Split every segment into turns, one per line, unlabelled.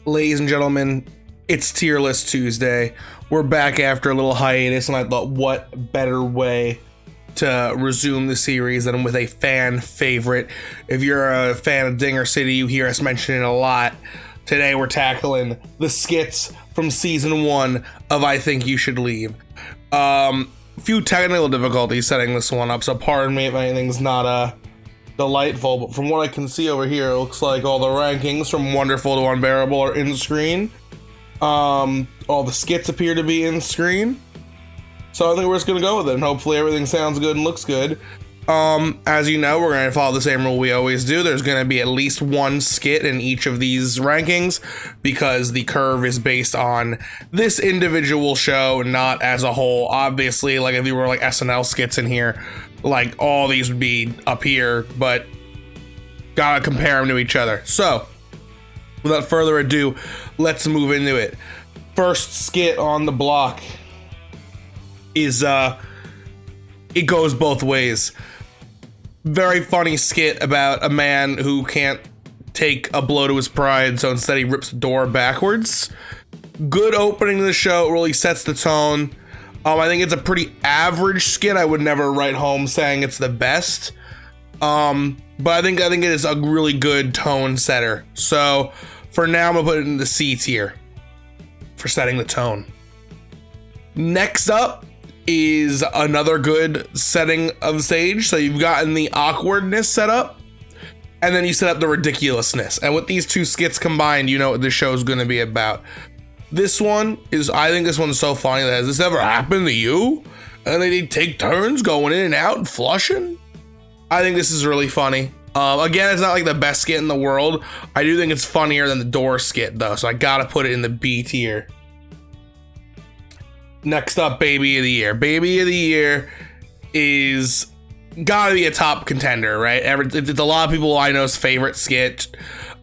Ladies and gentlemen, it's Tier List Tuesday. We're back after a little hiatus, and I thought, what better way to resume the series than with a fan favorite. If you're a fan of Dinger City, you hear us mention it a lot. Today we're tackling the skits from season 1 of I Think You Should Leave. Few technical difficulties setting this one up, so pardon me if anything's not delightful, but from what I can see over here, it looks like all the rankings from wonderful to unbearable are in screen. All the skits appear to be in screen. So I think we're just gonna go with it, and hopefully everything sounds good and looks good. As you know, we're gonna follow the same rule we always do. There's gonna be at least one skit in each of these rankings, because the curve is based on this individual show, not as a whole. Obviously, like if you were like SNL skits in here, like all these would be up here, but gotta compare them to each other. So, without further ado, let's move into it. First skit on the block is it goes both ways. Very funny skit about a man who can't take a blow to his pride, so instead he rips the door backwards. Good opening to the show. It really sets the tone. I think it's a pretty average skit. I would never write home saying it's the best. But I think it is a really good tone setter. So for now, I'm gonna put it in the C tier for setting the tone. Next up is another good setting of the stage. So you've gotten the awkwardness set up, and then you set up the ridiculousness. And with these two skits combined, you know what the show is going to be about. This one is, I think this one's so funny that, has this ever happened to you? And they take turns going in and out and flushing. I think this is really funny. Again, it's not like the best skit in the world. I do think it's funnier than the door skit though, so I gotta put it in the B tier. Next up, Baby of the Year. Baby of the Year is gotta be a top contender, right? It's a lot of people I know's favorite skit.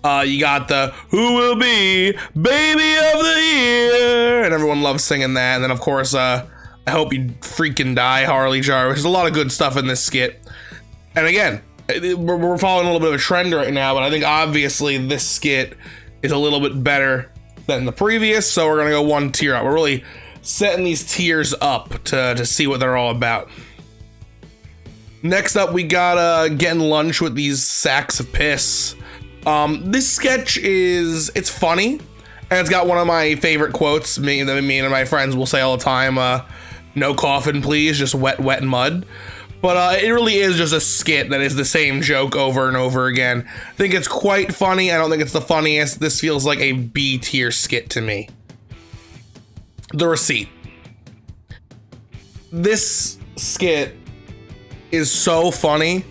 You got the "Who will be Baby of the Year?" and everyone loves singing that. And then of course, I Hope You Freaking Die, Harley Jarvis. There's a lot of good stuff in this skit. And again, we're following a little bit of a trend right now, but I think obviously this skit is a little bit better than the previous, so we're gonna go one tier up. We're really setting these tiers up to see what they're all about. Next up, we got getting lunch with these sacks of piss. This sketch it's funny, and it's got one of my favorite quotes me and my friends will say all the time, "No coffin please, just wet mud." But it really is just a skit that is the same joke over and over again. I think it's quite funny. I don't think it's the funniest. This feels like a B tier skit to me. The Receipt. This skit is so funny,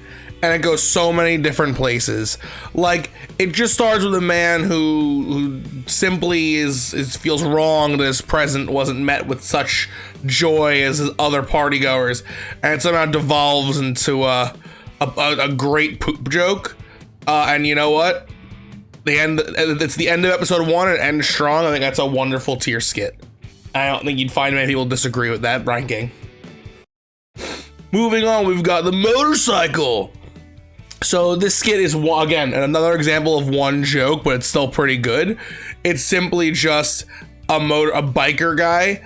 and it goes so many different places. Like, it just starts with a man who simply feels wrong that his present wasn't met with such joy as his other partygoers, and it somehow devolves into a great poop joke. And you know what? It's the end of episode 1, and it ends strong. I think that's a wonderful tier skit. I don't think you'd find many people disagree with that ranking. Moving on, we've got the motorcycle. So this skit is, again, another example of one joke, but it's still pretty good. It's simply just a biker guy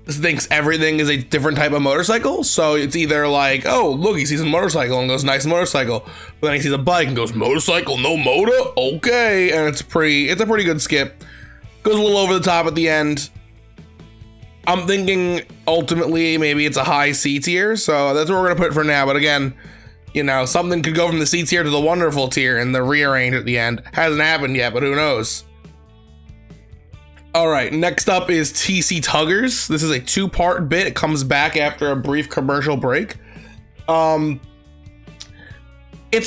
thinks everything is a different type of motorcycle. So it's either like, oh, look, he sees a motorcycle and goes, nice motorcycle. But then he sees a bike and goes, motorcycle, no motor? Okay. And it's a pretty good skit. Goes a little over the top at the end. I'm thinking ultimately maybe it's a high C tier, so that's where we're gonna put it for now. But again, you know, something could go from the C tier to the wonderful tier and the rearrange at the end. Hasn't happened yet, but who knows? All right, next up is TC Tuggers. This is a 2-part bit. It comes back after a brief commercial break. It's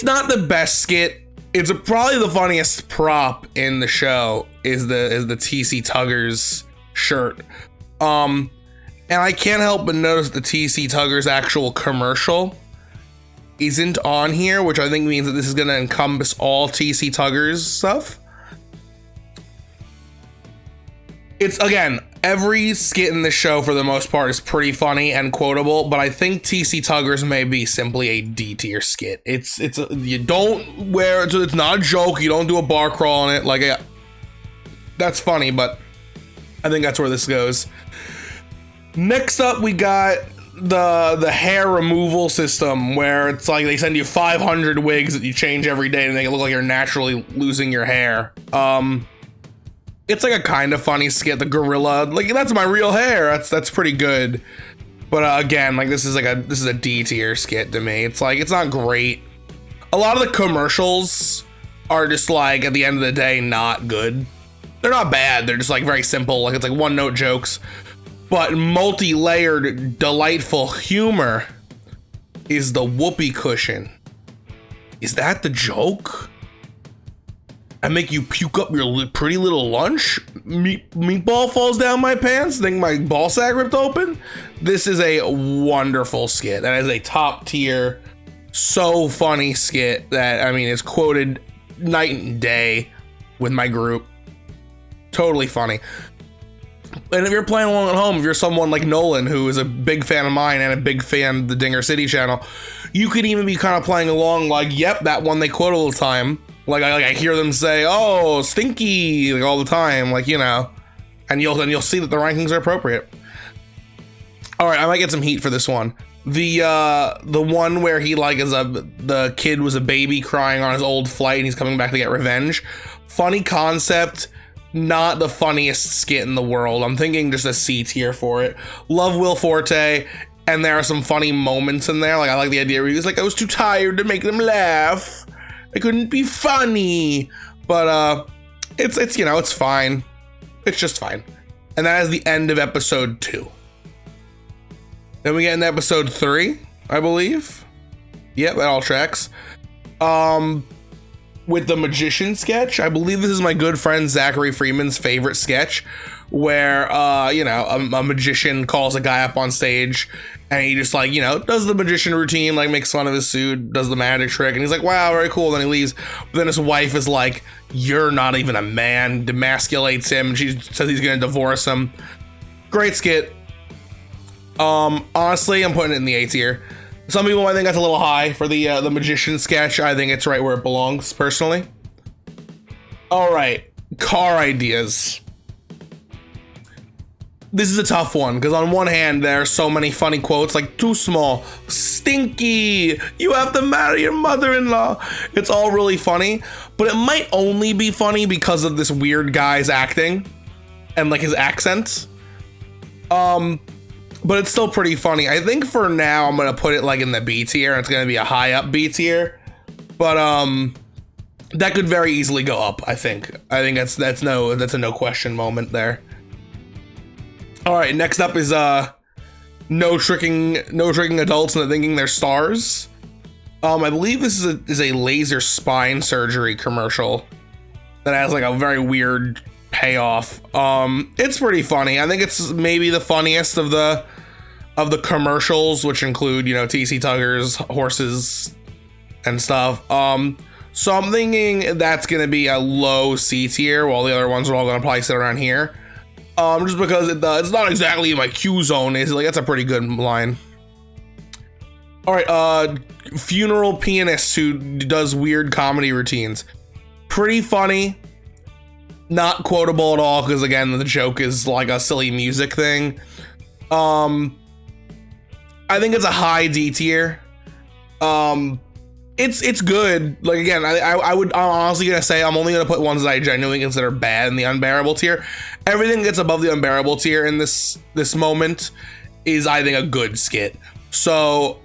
not the best skit. It's probably the funniest prop in the show is the TC Tuggers shirt. And I can't help but notice the TC Tuggers actual commercial isn't on here, which I think means that this is going to encompass all TC Tuggers stuff. It's, again, every skit in the show for the most part is pretty funny and quotable, but I think TC Tuggers may be simply a D tier skit. You don't wear it, so it's not a joke. You don't do a bar crawl on it. Like, that's funny, but I think that's where this goes. Next up, we got the hair removal system, where it's like they send you 500 wigs that you change every day to make it look like you're naturally losing your hair. It's like a kind of funny skit. The gorilla, like, that's my real hair. That's pretty good. But again, like, this is a D tier skit to me. It's like, it's not great. A lot of the commercials are just like, at the end of the day, not good. They're not bad. They're just like very simple. Like, it's like one note jokes. But multi-layered, delightful humor is the whoopee cushion. Is that the joke? I make you puke up your pretty little lunch? Meatball falls down my pants? Think my ball sack ripped open? This is a wonderful skit. That is a top tier, so funny skit that, I mean, is quoted night and day with my group. Totally funny. And if you're playing along at home, if you're someone like Nolan, who is a big fan of mine and a big fan of the Dinger City channel, you could even be kind of playing along like, yep, that one they quote all the time. Like I hear them say, "Oh, stinky," like all the time, like, you know, and you'll see that the rankings are appropriate. All right, I might get some heat for this one. The one where he like the kid was a baby crying on his old flight and he's coming back to get revenge. Funny concept, not the funniest skit in the world. I'm thinking just a C tier for it. Love Will Forte, and there are some funny moments in there. Like, I like the idea where he was like, I was too tired to make them laugh. I couldn't be funny. But it's you know, it's fine. It's just fine. And that is the end of episode 2. Then we get into episode 3, I believe. Yep, that all tracks. With the magician sketch. I believe this is my good friend Zachary Freeman's favorite sketch, where you know, a magician calls a guy up on stage and he just, like, you know, does the magician routine, like makes fun of his suit, does the magic trick, and he's like, wow, very cool. Then he leaves. But then his wife is like, you're not even a man, demasculates him, and she says he's gonna divorce him. Great skit. Honestly, I'm putting it in the A tier. Some people might think that's a little high for the magician sketch. I think it's right where it belongs, personally. All right, car ideas. This is a tough one, because on one hand, there are so many funny quotes, like, too small, stinky, you have to marry your mother-in-law. It's all really funny, but it might only be funny because of this weird guy's acting and, like, his accent. But it's still pretty funny. I think for now, I'm going to put it, like, in the B tier, and it's going to be a high up B tier. But, that could very easily go up, I think. I think that's a no question moment there. All right, next up is no tricking adults into thinking they're stars. I believe this is a laser spine surgery commercial that has like a very weird payoff. It's pretty funny. I think it's maybe the funniest of the commercials, which include, you know, TC Tuggers, horses, and stuff. So I'm thinking that's gonna be a low C tier, while the other ones are all gonna probably sit around here. Just because it's not exactly my Q zone. Is like, that's a pretty good line. All right, funeral pianist who does weird comedy routines. Pretty funny. Not quotable at all, because again, the joke is like a silly music thing. I think it's a high D tier. It's good. Like, again, I'm honestly gonna say I'm only gonna put ones that I genuinely consider bad in the unbearable tier. Everything that's above the unbearable tier in this moment is, I think, a good skit. So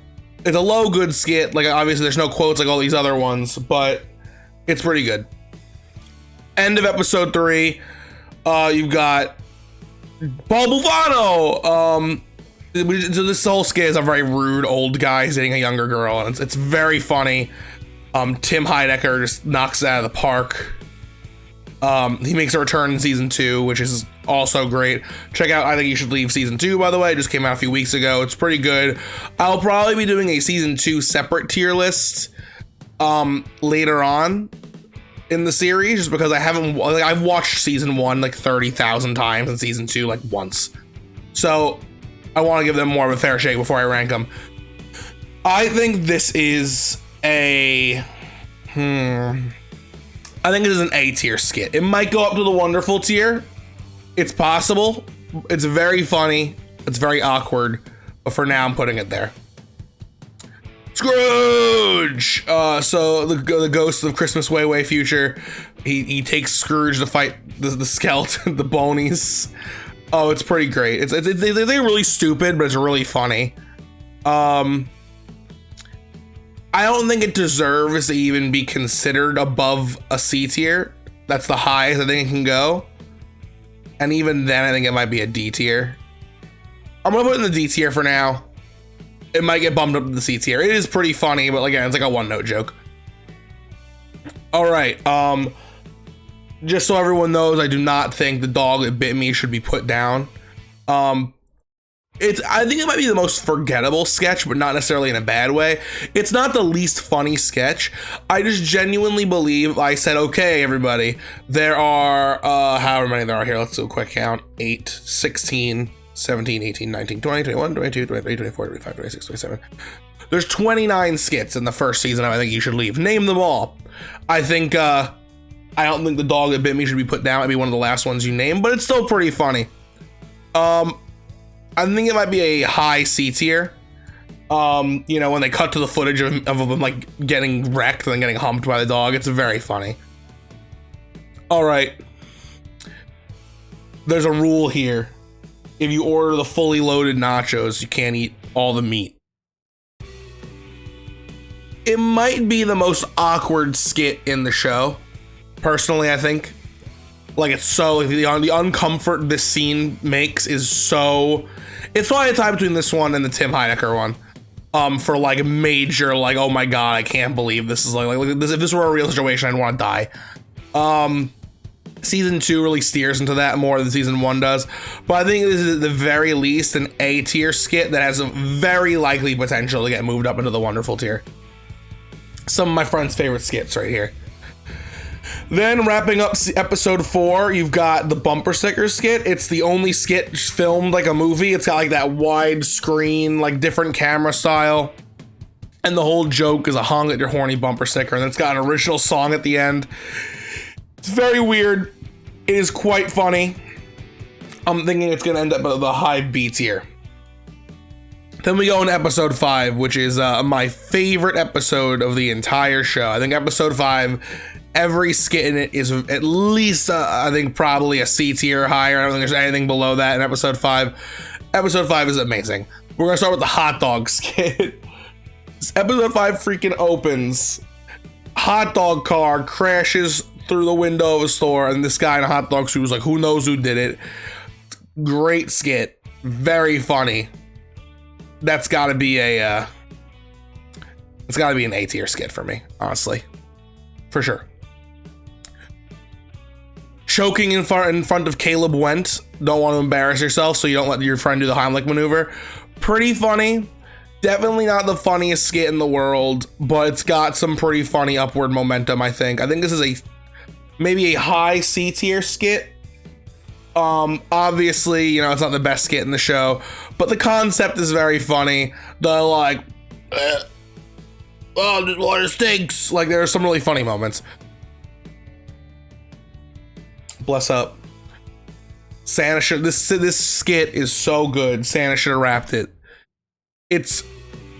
it's a low good skit. Like, obviously there's no quotes like all these other ones, but it's pretty good. End of episode 3. You've got Paul Bufano. So this whole skit is a very rude old guy dating a younger girl, and it's very funny. Tim Heidecker just knocks it out of the park. He makes a return in season 2, which is also great. Check out I Think You Should Leave season 2, by the way. It just came out a few weeks ago. It's pretty good. I'll probably be doing a season 2 separate tier list later on in the series, just because I've watched season 1 like 30,000 times and season 2 like once. So I want to give them more of a fair shake before I rank them. I think this is a I think this is an A tier skit. It might go up to the wonderful tier. It's possible. It's very funny. It's very awkward. But for now, I'm putting it there. Scrooge! So the ghost of Christmas Way Future, he takes Scrooge to fight the skeleton, the bonies. Oh, it's pretty great. They're really stupid, but it's really funny. I don't think it deserves to even be considered above a C tier. That's the highest I think it can go. And even then, I think it might be a D tier. I'm gonna put it in the D tier for now. It might get bumped up to the C tier. It is pretty funny, but again, it's like a one-note joke. All right. Just so everyone knows, I do not think The Dog That Bit Me should be put down. I think it might be the most forgettable sketch, but not necessarily in a bad way. It's not the least funny sketch. I just genuinely believe, I said, okay, everybody, there are, however many there are here, let's do a quick count, 8, 16, 17, 18, 19, 20, 21, 22, 23, 24, 25, 26, 27. There's 29 skits in the first season of I Think You Should Leave. Name them all. I don't think The Dog That Bit Me should be put down. It'd be one of the last ones you name, but it's still pretty funny. I think it might be a high C tier. When they cut to the footage of them like getting wrecked and then getting humped by the dog, it's very funny. All right. There's a rule here. If you order the fully loaded nachos, you can't eat all the meat. It might be the most awkward skit in the show. Personally, I think. Like, it's so, the uncomfort this scene makes is so, it's probably a tie between this one and the Tim Heidecker one. For like major, like, oh my God, I can't believe this is like this, if this were a real situation, I'd want to die. Season 2 really steers into that more than season 1 does. But I think this is at the very least an A tier skit that has a very likely potential to get moved up into the wonderful tier. Some of my friends' favorite skits right here. Then wrapping up episode 4, you've got the bumper sticker skit. It's the only skit filmed like a movie. It's got like that wide screen, like different camera style. And the whole joke is a honk at your horny bumper sticker. And it's got an original song at the end. It's very weird. It is quite funny. I'm thinking it's going to end up at the high B tier. Then we go into episode 5, which is my favorite episode of the entire show. I think episode 5... every skit in it is at least, I think, probably a C tier or higher. I don't think there's anything below that in episode 5. Episode 5 is amazing. We're going to start with the hot dog skit. Episode 5 freaking opens. Hot dog car crashes through the window of a store, and this guy in a hot dog suit was like, who knows who did it? Great skit. Very funny. That's got to be it's got to be an A tier skit for me, honestly. For sure. Choking in front of Caleb Went. Don't want to embarrass yourself, so you don't let your friend do the Heimlich maneuver. Pretty funny. Definitely not the funniest skit in the world, but it's got some pretty funny upward momentum, I think. I think this is maybe a high C tier skit. Obviously, it's not the best skit in the show, but the concept is very funny. The like, oh, this water stinks. Like, there are some really funny moments. Bless up. Santa should, this skit is so good. Santa should have wrapped it. It's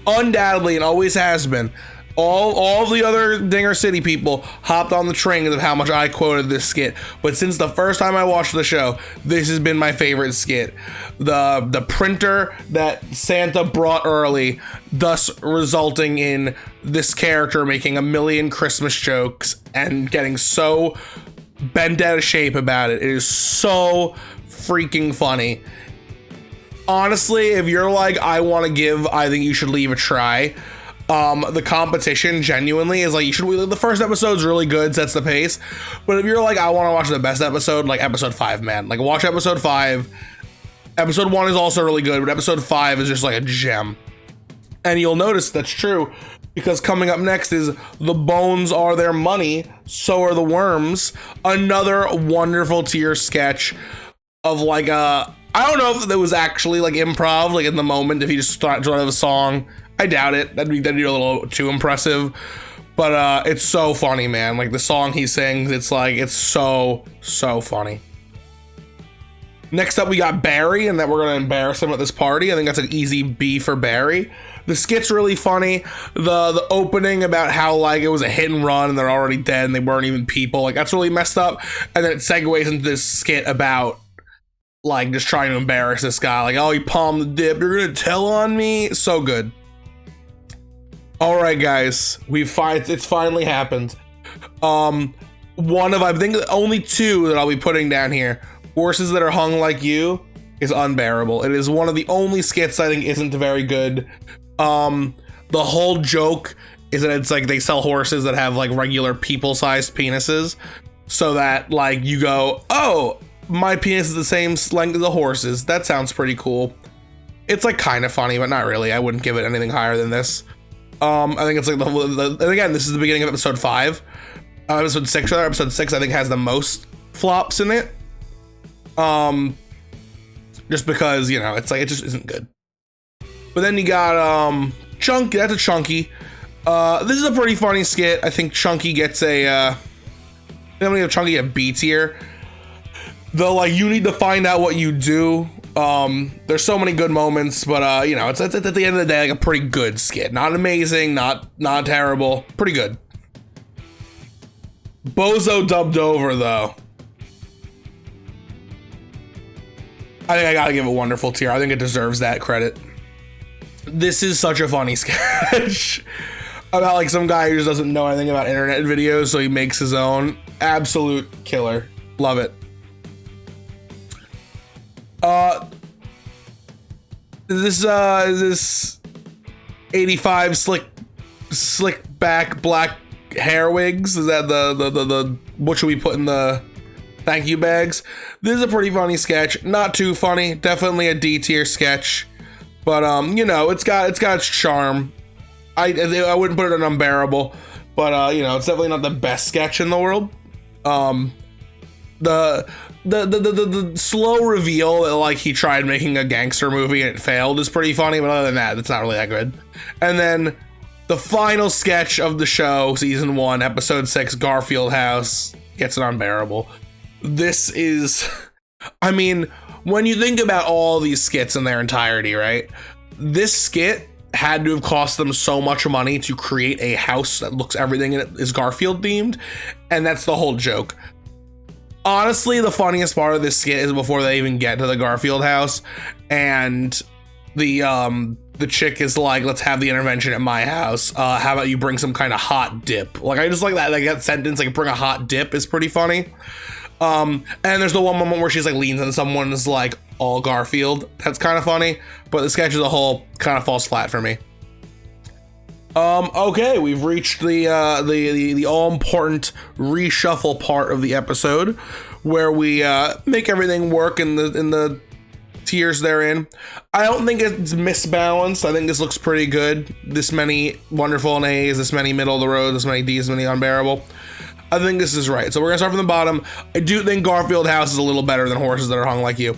undoubtedly, and always has been, all the other Dinger City people hopped on the train of how much I quoted this skit. But since the first time I watched the show, this has been my favorite skit. The printer that Santa brought early, thus resulting in this character making a million Christmas jokes and getting so bent out of shape about it. It is so freaking funny. Honestly, if you're like, I want to give I Think You Should Leave a try, the competition genuinely is like, the first episode's really good, sets the pace. But if you're like, I want to watch the best episode, like episode 5, man. Like, watch episode 5. Episode 1 is also really good, but episode 5 is just like a gem. And you'll notice that's true, because coming up next is The Bones Are Their Money, So Are the Worms. Another wonderful tier sketch of like I don't know if it was actually like improv, like in the moment, if you just start out of a song. I doubt it. That'd be a little too impressive. But it's so funny, man. Like the song he sings, it's so funny. Next up, we got Barry, and that we're gonna embarrass him at this party. I think that's an easy B for Barry. The skit's really funny. The opening about how like it was a hit and run and they're already dead and they weren't even people, like that's really messed up. And then it segues into this skit about like just trying to embarrass this guy. Like, oh, he palmed the dip. You're gonna tell on me. So good. All right, guys, it's finally happened. One of I think only two that I'll be putting down here. Horses That Are Hung Like You is unbearable. It is one of the only skits I think isn't very good. The whole joke is that it's like they sell horses that have like regular people-sized penises, so that like you go, oh, my penis is the same length as the horse's. That sounds pretty cool. It's like kind of funny, but not really. I wouldn't give it anything higher than this. I think it's like and again, this is the beginning of episode 5. Episode 6, rather. Episode 6 I think has the most flops in it. Just because, you know, it's like it just isn't good. But then you got Chunky. That's a Chunky. This is a pretty funny skit. I think Chunky gets a I'm gonna give Chunky a B tier. Though, like, you need to find out what you do. There's so many good moments, but you know, it's at the end of the day like a pretty good skit. Not amazing, not terrible, pretty good. Bozo Dubbed Over, though. I think I gotta give it Wonderful tier. I think it deserves that credit. This is such a funny sketch about like some guy who just doesn't know anything about internet videos, so he makes his own. Absolute killer. Love it. This 85 slick back black hair wigs. Is that the what should we put in the thank you bags? This is a pretty funny sketch. Not too funny. Definitely a D tier sketch. But you know, it's got its charm. I wouldn't put it in unbearable, but you know, it's definitely not the best sketch in the world. The slow reveal that like he tried making a gangster movie and it failed is pretty funny, but other than that, it's not really that good. And then the final sketch of the show, season 1, episode 6, Garfield House, gets an unbearable. This is, I mean, when you think about all these skits in their entirety, right? This skit had to have cost them so much money to create a house that looks everything in it is Garfield themed, and that's the whole joke. Honestly, the funniest part of this skit is before they even get to the Garfield house, and the chick is like, let's have the intervention at my house. How about you bring some kind of hot dip? Like, I just like that sentence, like, bring a hot dip is pretty funny. And there's the one moment where she's like leans into someone and is like, all Garfield. That's kind of funny, but the sketch as a whole kind of falls flat for me. Okay, we've reached the all-important reshuffle part of the episode, where we make everything work in the tiers they're in. I don't think it's misbalanced. I think this looks pretty good. This many wonderful and A's, this many middle of the road, this many D's, this many unbearable. I think this is right. So we're gonna start from the bottom. I do think Garfield House is a little better than Horses That Are Hung Like You.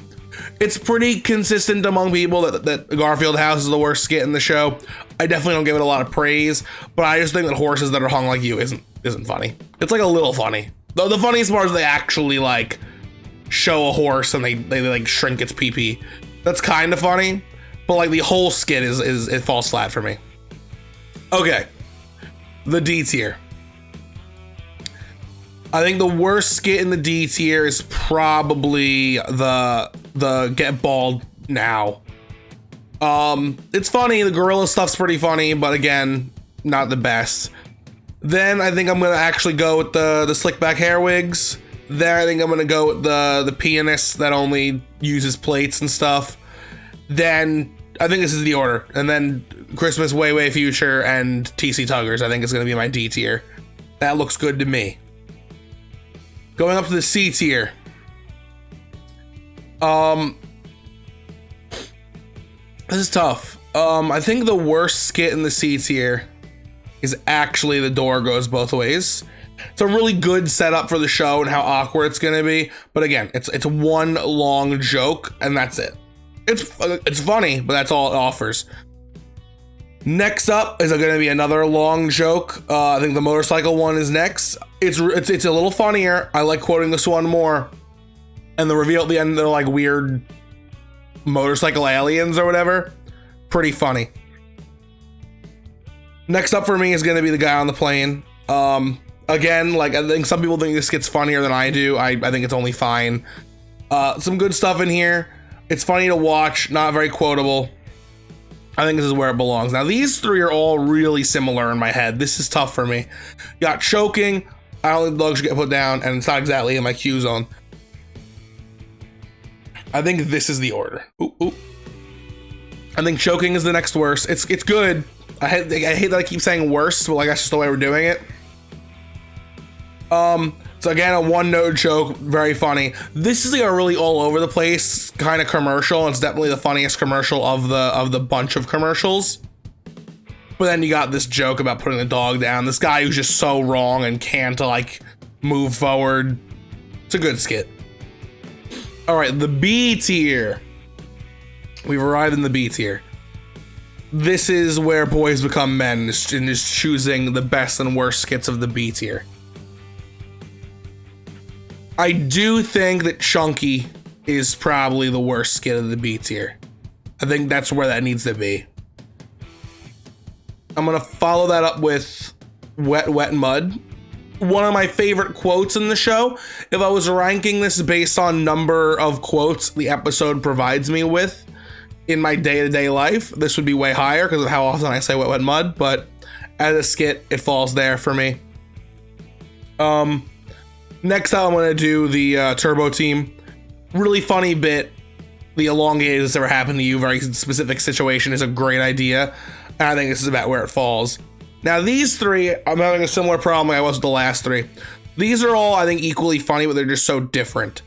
It's pretty consistent among people that Garfield House is the worst skit in the show. I definitely don't give it a lot of praise, but I just think that Horses That Are Hung Like You isn't funny. It's like a little funny. Though the funniest part is they actually like show a horse and they like shrink its pee-pee. That's kind of funny, but like the whole skit it falls flat for me. Okay, the D tier. I think the worst skit in the D tier is probably the Get Bald Now. It's funny, the gorilla stuff's pretty funny, but again, not the best. Then I think I'm gonna actually go with the slick back hair wigs. Then I think I'm gonna go with the pianist that only uses plates and stuff. Then I think this is the order. And then Christmas Way Way Future and TC Tuggers I think is gonna be my D tier. That looks good to me. Going up to the C tier. This is tough. I think the worst skit in the C tier is actually The Door Goes Both Ways. It's a really good setup for the show and how awkward it's gonna be. But again, it's one long joke and that's it. It's funny, but that's all it offers. Next up is going to be another long joke. I think the motorcycle one is next. It's a little funnier. I like quoting this one more. And the reveal at the end, they're like weird motorcycle aliens or whatever. Pretty funny. Next up for me is going to be the guy on the plane. Again, like I think some people think this gets funnier than I do. I think it's only fine. Some good stuff in here. It's funny to watch, not very quotable. I think this is where it belongs. Now, these three are all really similar in my head. This is tough for me. You got choking. I don't think the dog should get put down, and it's not exactly in my Q zone. I think this is the order. Ooh. I think choking is the next worst. It's good. I hate that I keep saying worst, but like that's just the way we're doing it. So again, a one-note joke, very funny. This is like a really all over the place kind of commercial. It's definitely the funniest commercial of the bunch of commercials. But then you got this joke about putting the dog down. This guy who's just so wrong and can't like move forward. It's a good skit. All right, the B tier. We've arrived in the B tier. This is where boys become men and is choosing the best and worst skits of the B tier. I do think that Chunky is probably the worst skit of the B tier. I think that's where that needs to be. I'm gonna follow that up with Wet Wet Mud. One of my favorite quotes in the show. If I was ranking this based on number of quotes the episode provides me with in my day-to-day life, this would be way higher because of how often I say Wet Wet Mud, but as a skit, it falls there for me. Next up, I'm going to do the Turbo Team. Really funny bit. The elongated "This ever happened to you?" Very specific situation is a great idea. And I think this is about where it falls. Now, these three, I'm having a similar problem like I was with the last three. These are all, I think, equally funny, but they're just so different.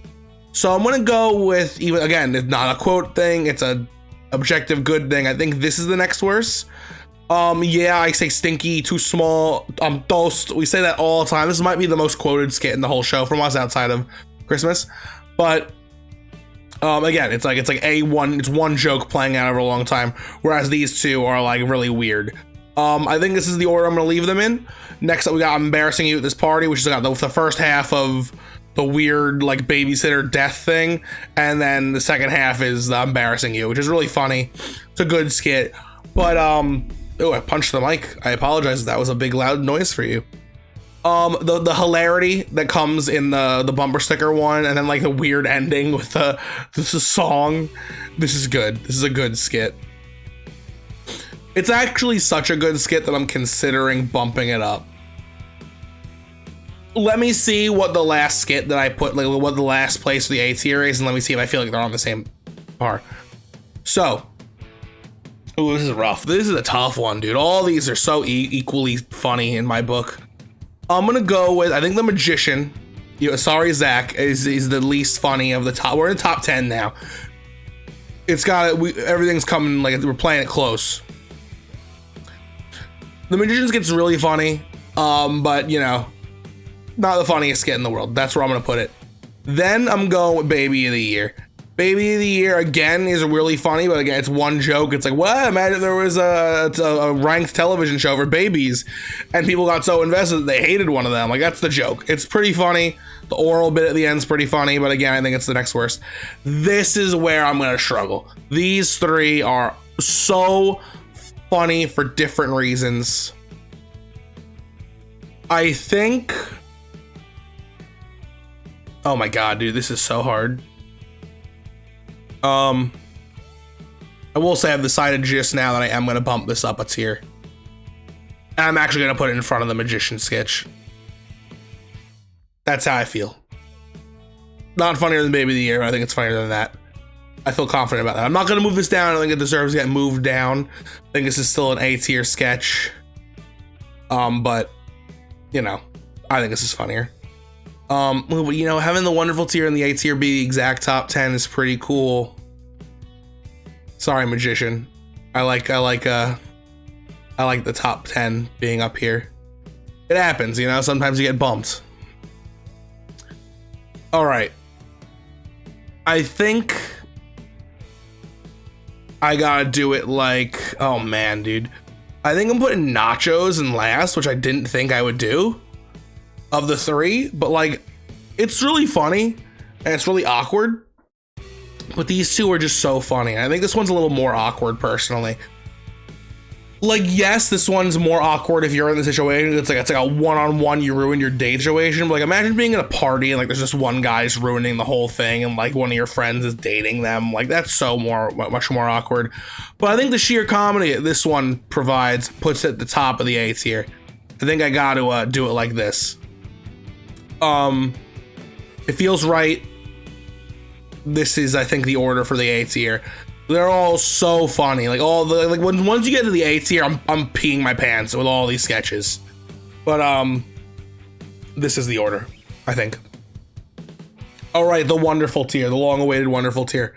So I'm going to go with, even again, it's not a quote thing. It's a objective good thing. I think this is the next worst. Yeah, I say stinky, too small, toast. We say that all the time. This might be the most quoted skit in the whole show from us outside of Christmas. But again, it's like it's one joke playing out over a long time, whereas these two are like really weird. I think this is the order I'm gonna leave them in. Next up, we got "I'm embarrassing you at this party," which is got the first half of the weird like babysitter death thing, and then the second half is "I'm embarrassing you," which is really funny. It's a good skit, but oh, I punched the mic. I apologize. That was a big loud noise for you. The hilarity that comes in the bumper sticker one, and then like the weird ending with this is song. This is good. This is a good skit. It's actually such a good skit that I'm considering bumping it up. Let me see what the last skit that I put, like what the last place for the A tier is, and let me see if I feel like they're on the same par. So. Ooh, this is rough. This is a tough one, dude. All these are so equally funny in my book. I'm gonna go with, I think The Magician. Sorry, Zach is the least funny of the top. We're in the top 10 now. It's got everything's coming like we're playing it close. The Magician gets really funny, but you know, not the funniest skit in the world. That's where I'm gonna put it. Then I'm going with Baby of the Year. Baby of the Year, again, is really funny, but again, it's one joke. It's like, well, imagine there was a ranked television show for babies, and people got so invested that they hated one of them. Like, that's the joke. It's pretty funny. The oral bit at the end is pretty funny, but again, I think it's the next worst. This is where I'm going to struggle. These three are so funny for different reasons. I think... Oh my god, dude, this is so hard. I will say I've decided just now that I am going to bump this up a tier. And I'm actually going to put it in front of the Magician sketch. That's how I feel. Not funnier than Baby of the Year. I think it's funnier than that. I feel confident about that. I'm not going to move this down. I don't think it deserves to get moved down. I think this is still an A tier sketch. But, you know, I think this is funnier. You know, having the wonderful tier and the A tier be the exact top 10 is pretty cool. Sorry, Magician. I like the top 10 being up here. It happens, you know, sometimes you get bumped. All right. I think I gotta do it like, oh man, dude. I think I'm putting Nachos in last, which I didn't think I would do of the three, but like, it's really funny and it's really awkward. But these two are just so funny. I think this one's a little more awkward personally. Like, yes, this one's more awkward if you're in the situation. It's like a one-on-one, you ruin your date situation. But like, imagine being at a party and like there's just one guy's ruining the whole thing, and like one of your friends is dating them. Like, that's so much more awkward. But I think the sheer comedy this one provides puts it at the top of the A tier. I think I got to do it like this. It feels right. This is, I think, the order for the A tier. They're all so funny. Like all the once you get to the A tier, I'm peeing my pants with all these sketches. But this is the order, I think. All right, the wonderful tier, the long-awaited wonderful tier.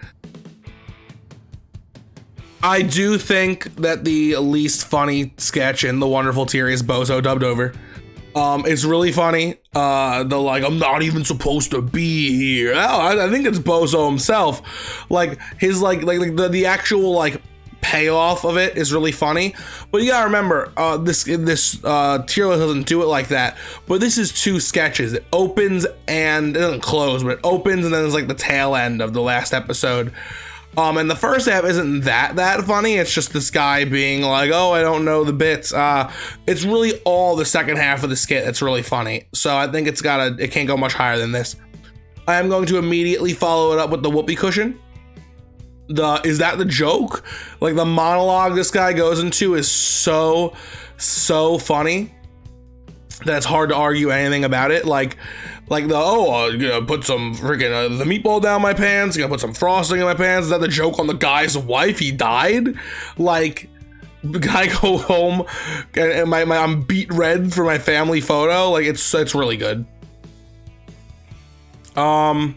I do think that the least funny sketch in the wonderful tier is Bozo dubbed over. It's really funny. The like, I'm not even supposed to be here. I think it's Bozo himself. Like his like the actual like payoff of it is really funny. But you gotta remember, this tier list doesn't do it like that. But this is two sketches. It opens and it doesn't close, but it opens and then there's like the tail end of the last episode. And the first half isn't that funny. It's just this guy being like, oh, I don't know the bits. It's really all the second half of the skit that's really funny. So I think it can't go much higher than this. I am going to immediately follow it up with the whoopee cushion. Is that the joke? Like the monologue this guy goes into is so funny that it's hard to argue anything about it. Like gonna put some freaking the meatball down my pants, gonna put some frosting in my pants. Is that the joke on the guy's wife? He died. Like, the guy go home and I'm beat red for my family photo. Like, it's really good. I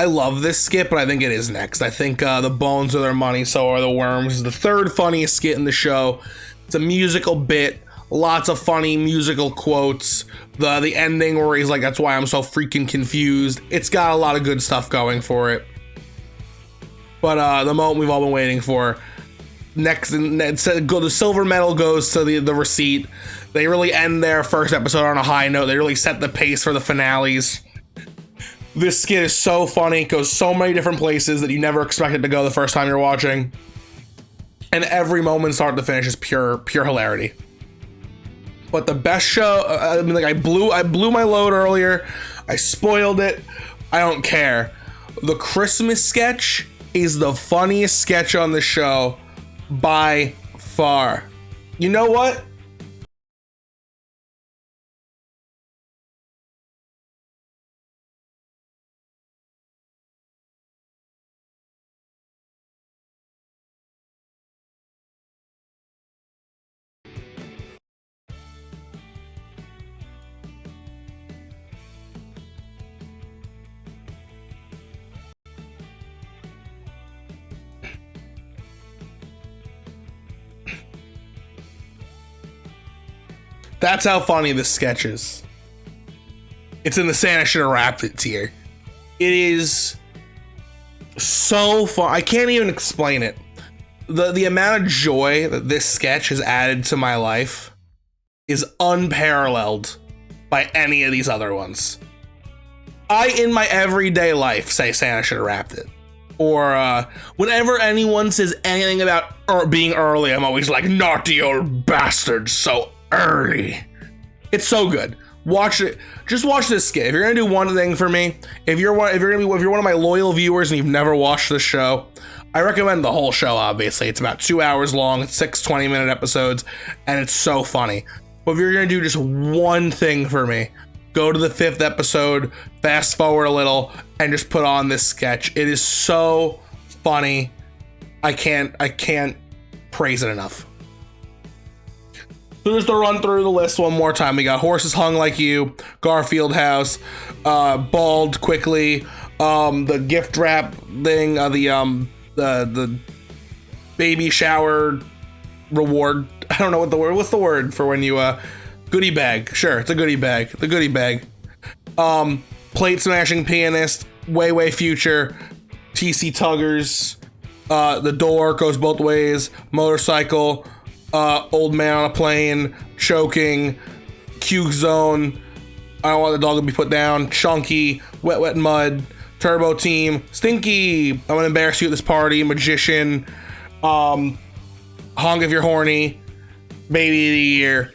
love this skit, but I think it is next. I think the bones are their money, so are the worms. Is the third funniest skit in the show. It's a musical bit. Lots of funny musical quotes. The ending where he's like, that's why I'm so freaking confused. It's got a lot of good stuff going for it. But the moment we've all been waiting for. Next, the silver medal goes to the receipt. They really end their first episode on a high note. They really set the pace for the finales. This skit is so funny. It goes so many different places that you never expected to go the first time you're watching. And every moment start to finish is pure hilarity. But the best show, I mean, like I blew my load earlier. I spoiled it. I don't care. The Christmas sketch is the funniest sketch on the show by far. You know what? That's how funny this sketch is. It's in the Santa should have wrapped it tier. It is so fun. I can't even explain it. The amount of joy that this sketch has added to my life is unparalleled by any of these other ones. I, in my everyday life, say Santa should have wrapped it. Or whenever anyone says anything about being early, I'm always like, naughty old bastard, so early. It's so good. Watch it. Just watch this skit. If you're gonna do one thing for me, if you're one of my loyal viewers and you've never watched this show, I recommend the whole show. Obviously, it's about 2 hours long. It's 6 20-minute episodes, and it's so funny. But if you're gonna do just one thing for me, go to the 5th episode, fast forward a little, and just put on this sketch. It is so funny. I can't praise it enough. So just to run through the list one more time, we got Horses Hung Like You, Garfield House, Bald Quickly, the gift wrap thing, the baby shower reward. I don't know what's the word for when you goodie bag. Sure, it's a goodie bag. The goodie bag. Plate Smashing Pianist, Way Way Future, TC Tuggers, The door goes both ways. Motorcycle. Old man on a plane. Choking. Q zone. I don't want the dog to be put down. Chunky. Wet Wet Mud. Turbo Team. Stinky. I'm gonna embarrass you at this party. Magician. Honk if you're horny. Baby of the year.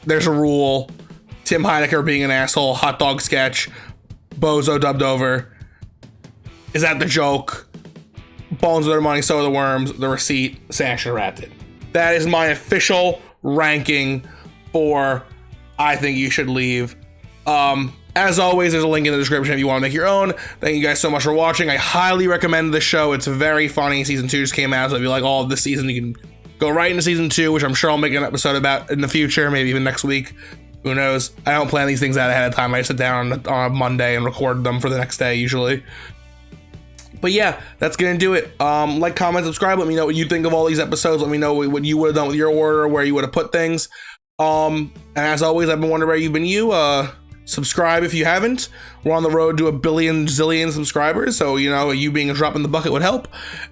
There's a rule. Tim Heidecker being an asshole. Hot dog sketch. Bozo dubbed over. Is that the joke? Bones of their money, so are the worms. The receipt. Sasha wrapped it. That is my official ranking for I think you should leave. As always, there's a link in the description if you want to make your own. Thank you guys so much for watching. I highly recommend the show. It's very funny. Season 2 just came out, so if you like all of this season, you can go right into season 2, which I'm sure I'll make an episode about in the future, maybe even next week. Who knows? I don't plan these things out ahead of time. I sit down on a Monday and record them for the next day usually. But yeah, that's gonna do it. Like, comment, subscribe. Let me know what you think of all these episodes. Let me know what you would have done with your order, where you would have put things. And as always, I've been wondering where you've been. Subscribe if you haven't. We're on the road to 1 billion zillion subscribers, so you being a drop in the bucket would help.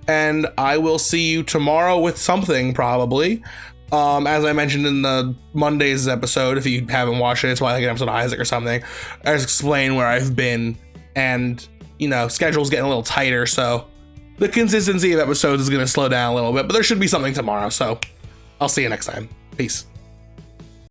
And I will see you tomorrow with something, probably. As I mentioned in the Monday's episode, if you haven't watched it, it's probably like an episode of Isaac or something. I just explain where I've been, and schedule's getting a little tighter, so the consistency of episodes is going to slow down a little bit, but there should be something tomorrow, so I'll see you next time. Peace.